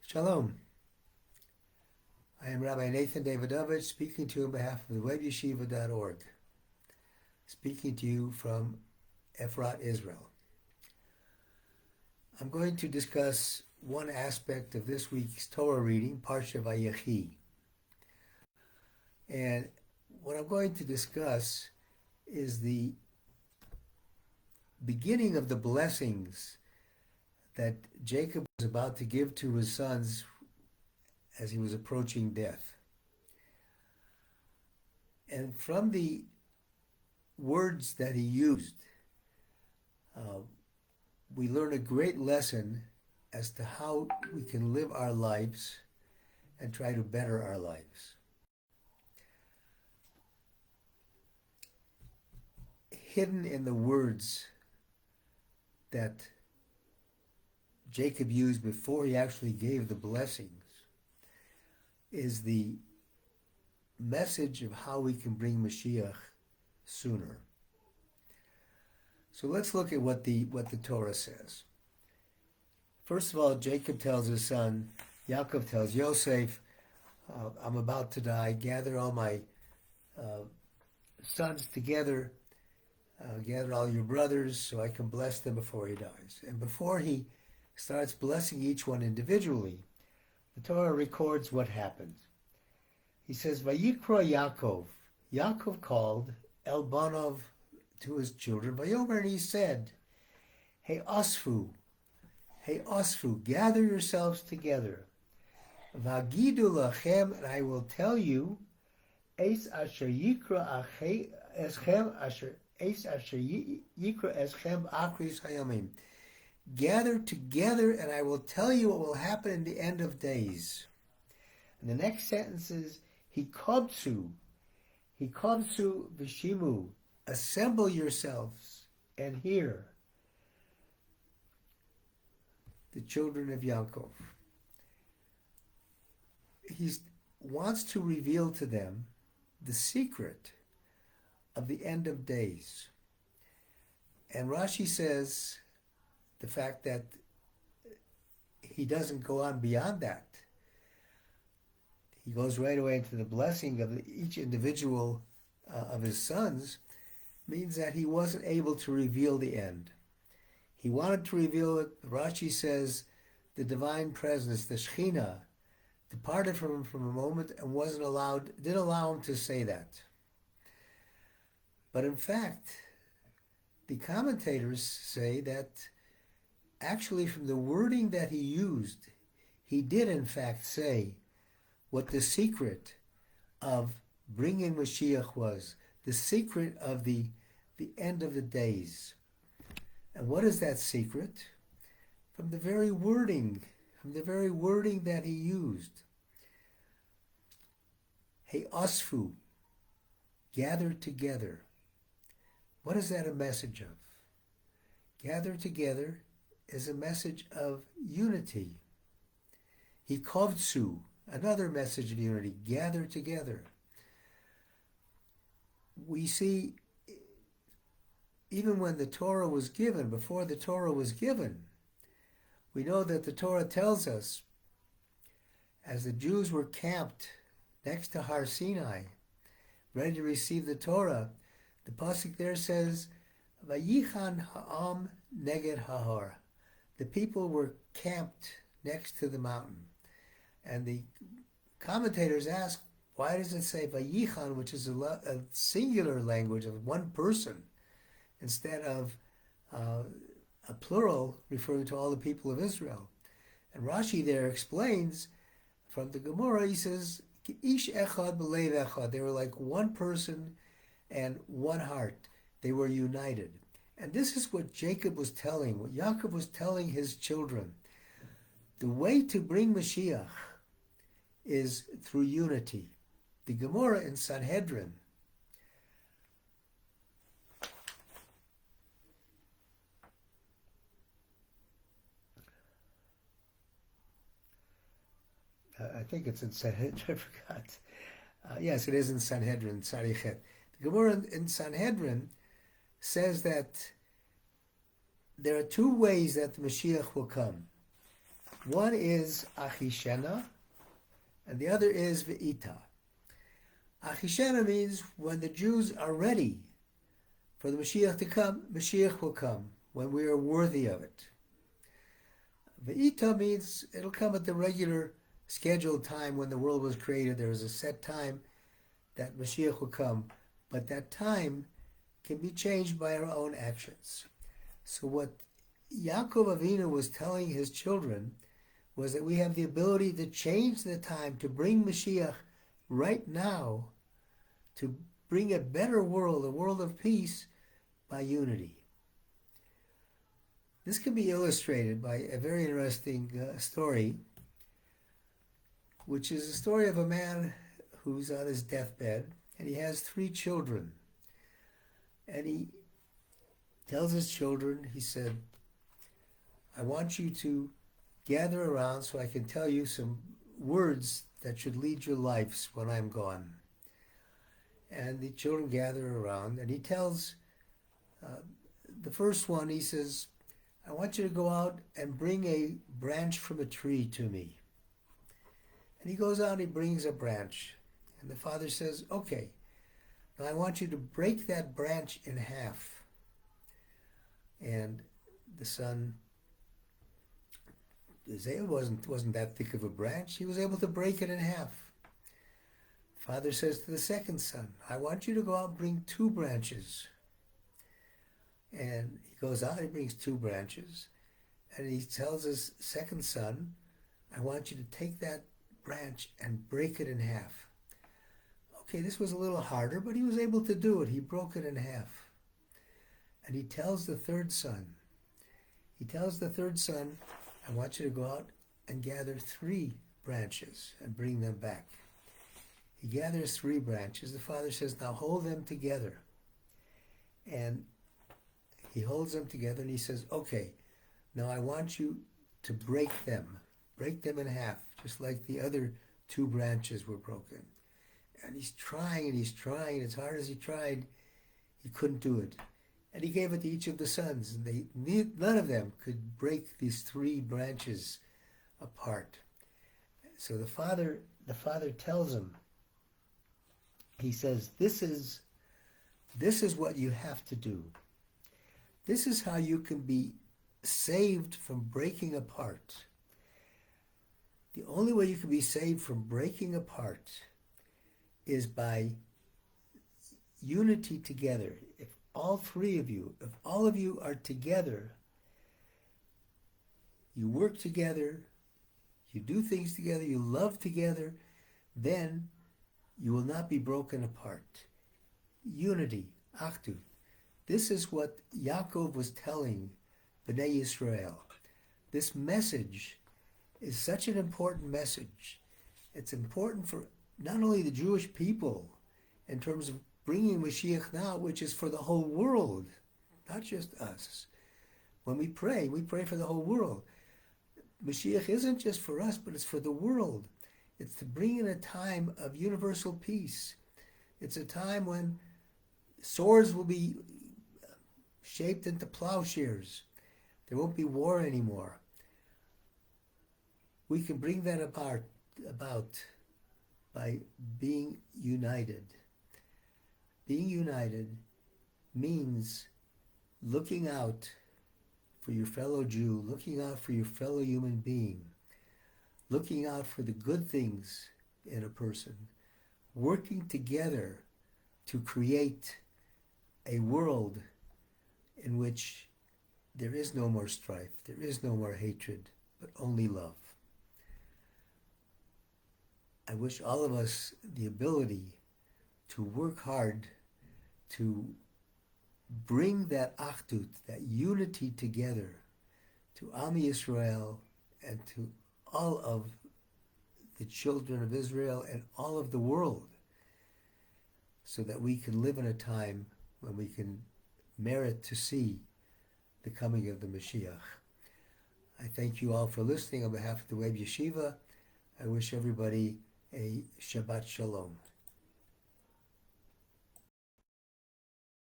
Shalom. I am Rabbi Nathan Davidovich, speaking to you on behalf of the webyeshiva.org, speaking to you from Efrat, Israel. I'm going to discuss one aspect of this week's Torah reading, Parsha Vayechi. And what I'm going to discuss is the beginning of the blessings that Jacob was about to give to his sons as he was approaching death. And from the words that he used, we learn a great lesson as to how we can live our lives and try to better our lives. Hidden in the words that Jacob used before he actually gave the blessings is the message of how we can bring Mashiach sooner. So let's look at what the Torah says. First of all, Jacob tells his son, Yaakov tells Yosef, I'm about to die, gather all my sons together, gather all your brothers so I can bless them before he dies. And before he starts blessing each one individually, the Torah records what happened. He says, Vayikra Yaakov. Yaakov called El Banov to his children. Vayomer, and he said, Hey Osfu, gather yourselves together. Vagidu lachem, and I will tell you, Es asher yikra eschem asher yikra eschem achris hayamim. Gather together, and I will tell you what will happen in the end of days. And the next sentence is, Hikobsu vishimu, assemble yourselves and hear. The children of Yaakov. He wants to reveal to them the secret of the end of days. And Rashi says the fact that he doesn't go on beyond that. He goes right away into the blessing of each individual of his sons, means that he wasn't able to reveal the end. He wanted to reveal it. Rashi says the divine presence, the Shekhinah, departed from him from a moment and didn't allow him to say that. But in fact, the commentators say that actually from the wording that he used, he did in fact say what the secret of bringing Mashiach was, the secret of the end of the days. And what is that secret? From the very wording that he used. Hey Osfu, gather together. What is that a message of? Gather together is a message of unity. Hikovtsu, another message of unity. Gather together. We see, even when the Torah was given, before the Torah was given, we know that the Torah tells us, as the Jews were camped next to Har Sinai, ready to receive the Torah, the pasuk there says, Vayichan ha'am neged hahar. The people were camped next to the mountain. And the commentators ask, why does it say Vayichan, which is a singular language of one person, instead of a plural referring to all the people of Israel? And Rashi there explains, from the Gemara, he says, Ish echad b'leiv echad. They were like one person and one heart. They were united. And this is what Jacob was telling, what Yaakov was telling his children. The way to bring Mashiach is through unity. The Gemara in Sanhedrin I think it's in Sanhedrin, I forgot. Yes, it is in Sanhedrin, Sarichet. The Gemara in Sanhedrin says that there are two ways that the Mashiach will come. One is Achishena, and the other is Ve'ita. Achishena means when the Jews are ready for the Mashiach to come, Mashiach will come when we are worthy of it. Ve'ita means it'll come at the regular scheduled time when the world was created. There is a set time that Mashiach will come, but that time can be changed by our own actions. So what Yaakov Avinu was telling his children was that we have the ability to change the time, to bring Mashiach right now, to bring a better world, a world of peace, by unity. This can be illustrated by a very interesting story, which is a story of a man who's on his deathbed, and he has 3 children. And he tells his children, he said, I want you to gather around so I can tell you some words that should lead your lives when I'm gone. And the children gather around, and he tells the first one, he says, I want you to go out and bring a branch from a tree to me. And he goes out and he brings a branch. And the father says, okay, now I want you to break that branch in half. And the son wasn't that thick of a branch. He was able to break it in half. Father says to the second son, I want you to go out and bring 2 branches. And he goes out and he brings 2 branches. And he tells his second son, I want you to take that branch and break it in half. Okay, this was a little harder, but he was able to do it. He broke it in half. And he tells the third son, I want you to go out and gather 3 branches and bring them back. He gathers 3 branches. The father says, now hold them together. And he holds them together and he says, okay, now I want you to break them in half, just like the other 2 branches were broken. And he's trying, as hard as he tried, he couldn't do it. And he gave it to each of the sons, and none of them could break these 3 branches apart. So the father tells him, he says, this is what you have to do. This is how you can be saved from breaking apart. The only way you can be saved from breaking apart is by unity together. If all 3 of you, if all of you are together, you work together, you do things together, you love together, then you will not be broken apart. Unity, achdut. This is what Yaakov was telling Bnei Yisrael. This message is such an important message. It's important for not only the Jewish people in terms of bringing Mashiach now, which is for the whole world, not just us. When we pray for the whole world. Mashiach isn't just for us, but it's for the world. It's to bring in a time of universal peace. It's a time when swords will be shaped into plowshares. There won't be war anymore. We can bring that about by being united. Being united means looking out for your fellow Jew, looking out for your fellow human being, looking out for the good things in a person, working together to create a world in which there is no more strife, there is no more hatred, but only love. I wish all of us the ability to work hard to bring that achdut, that unity together to Am Yisrael and to all of the children of Israel and all of the world, so that we can live in a time when we can merit to see the coming of the Mashiach. I thank you all for listening on behalf of the Web Yeshiva. I wish everybody a Shabbat Shalom.